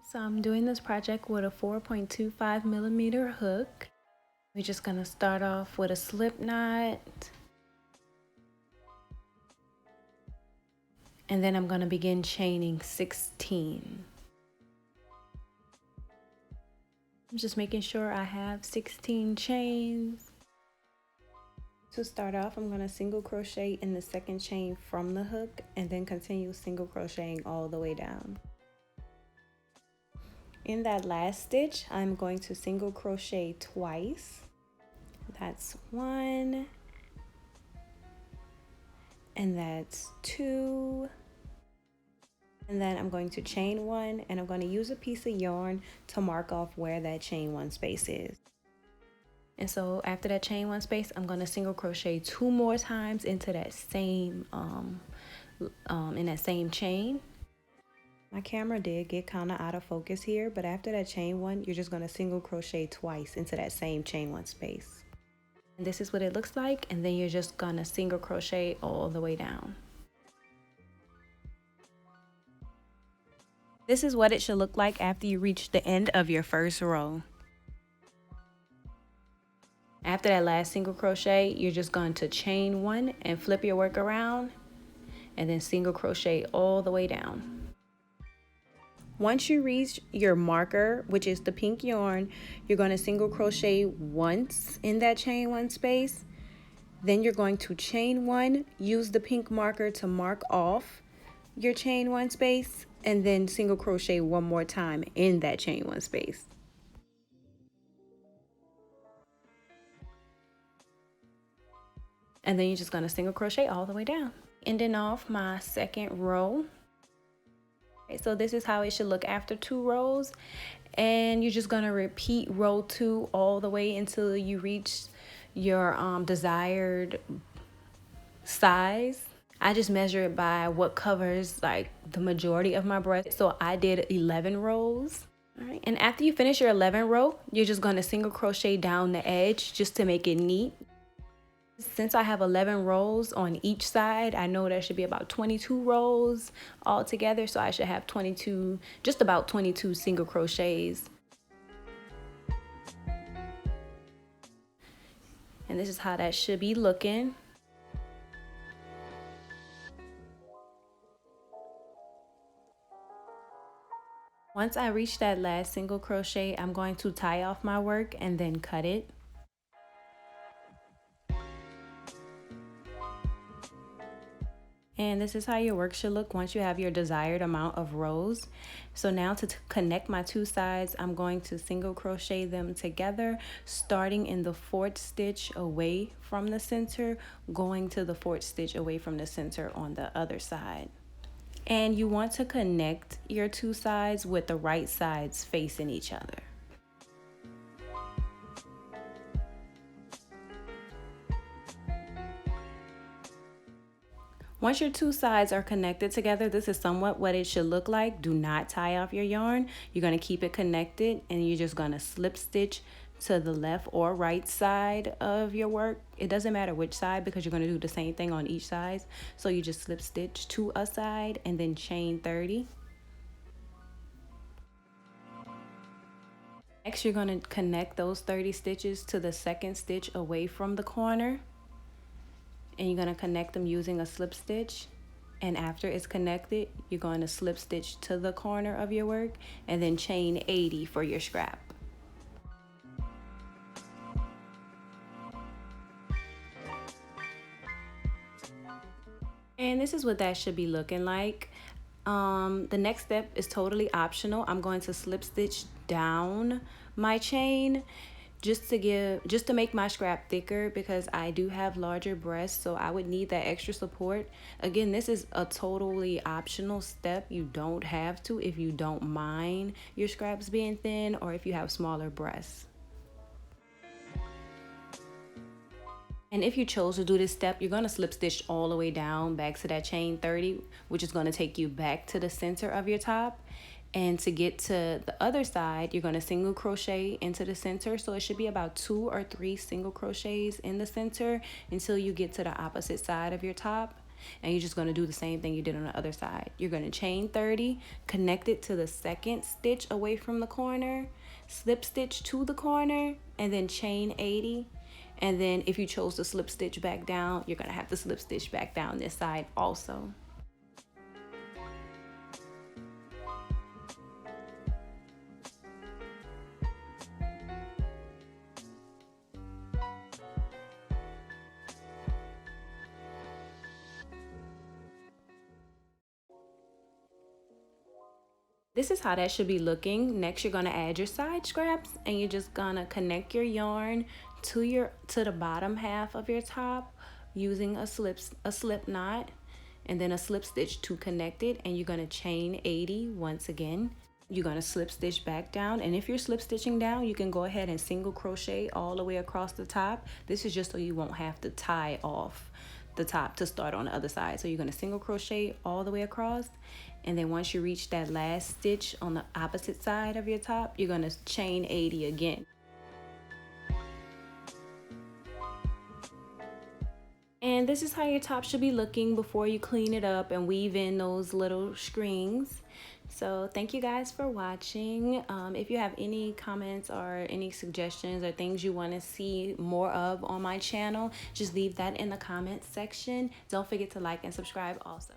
So I'm doing this project with a 4.25 millimeter hook. We're just gonna start off with a slip knot. And then I'm gonna begin chaining 16. I'm just making sure I have 16 chains. To start off, I'm gonna single crochet in the second chain from the hook and then continue single crocheting all the way down. In that last stitch, I'm going to single crochet twice. That's 1, and that's 2, and then I'm going to chain 1, and I'm going to use a piece of yarn to mark off where that chain 1 space is. And so after that chain 1 space, I'm going to single crochet 2 more times into that same in that same chain. My camera did get kind of out of focus here, but after that chain 1, you're just going to single crochet twice into that same chain 1 space. And this is what it looks like, and then you're just going to single crochet all the way down. This is what it should look like after you reach the end of your first row. After that last single crochet, you're just going to chain 1 and flip your work around, and then single crochet all the way down. Once you reach your marker, which is the pink yarn, you're going to single crochet once in that chain 1 space. Then you're going to chain 1, use the pink marker to mark off your chain 1 space, and then single crochet 1 more time in that chain 1 space. And then you're just going to single crochet all the way down. Ending off my second row. Okay, so this is how it should look after 2 rows. And you're just going to repeat row 2 all the way until you reach your desired size. I just measure it by what covers like the majority of my breast. So I did 11 rows. All right, and after you finish your 11th row, you're just going to single crochet down the edge just to make it neat. Since I have 11 rows on each side, I know there should be about 22 rows all together, so I should have 22, just about 22 single crochets. And this is how that should be looking. Once I reach that last single crochet, I'm going to tie off my work and then cut it. And this is how your work should look once you have your desired amount of rows. So now to connect my 2 sides, I'm going to single crochet them together, starting in the 4th stitch away from the center, going to the 4th stitch away from the center on the other side. And you want to connect your 2 sides with the right sides facing each other. Once your 2 sides are connected together, this is somewhat what it should look like. Do not tie off your yarn. You're going to keep it connected, and you're just going to slip stitch to the left or right side of your work. It doesn't matter which side because you're going to do the same thing on each side. So you just slip stitch to a side and then chain 30. Next, you're going to connect those 30 stitches to the 2nd stitch away from the corner. And you're going to connect them using a slip stitch, and after it's connected, you're going to slip stitch to the corner of your work and then chain 80 for your scrap. And this is what that should be looking like. The next step is totally optional. I'm going to slip stitch down my chain just to make my scrap thicker because I do have larger breasts, so I would need that extra support. Again, this is a totally optional step. You don't have to if you don't mind your scraps being thin or if you have smaller breasts. And if you chose to do this step, you're going to slip stitch all the way down back to that chain 30, which is going to take you back to the center of your top. And to get to the other side, you're going to single crochet into the center. So it should be about 2 or 3 single crochets in the center until you get to the opposite side of your top. and you're just going to do the same thing you did on the other side. You're going to chain 30, connect it to the second stitch away from the corner, slip stitch to the corner, and then chain 80. And then if you chose to slip stitch back down, you're going to have to slip stitch back down this side also. This is how that should be looking. Next, you're gonna add your side scraps, and you're just gonna connect your yarn to the bottom half of your top using a slip knot, and then a slip stitch to connect it, and you're gonna chain 80 once again. You're gonna slip stitch back down, and if you're slip stitching down, you can go ahead and single crochet all the way across the top. This is just so you won't have to tie off the top to start on the other side. So you're gonna single crochet all the way across, and then once you reach that last stitch on the opposite side of your top, you're gonna chain 80 again. And this is how your top should be looking before you clean it up and weave in those little strings. So thank you guys for watching. If you have any comments or any suggestions or things you want to see more of on my channel, just leave that in the comments section. Don't forget to like and subscribe also.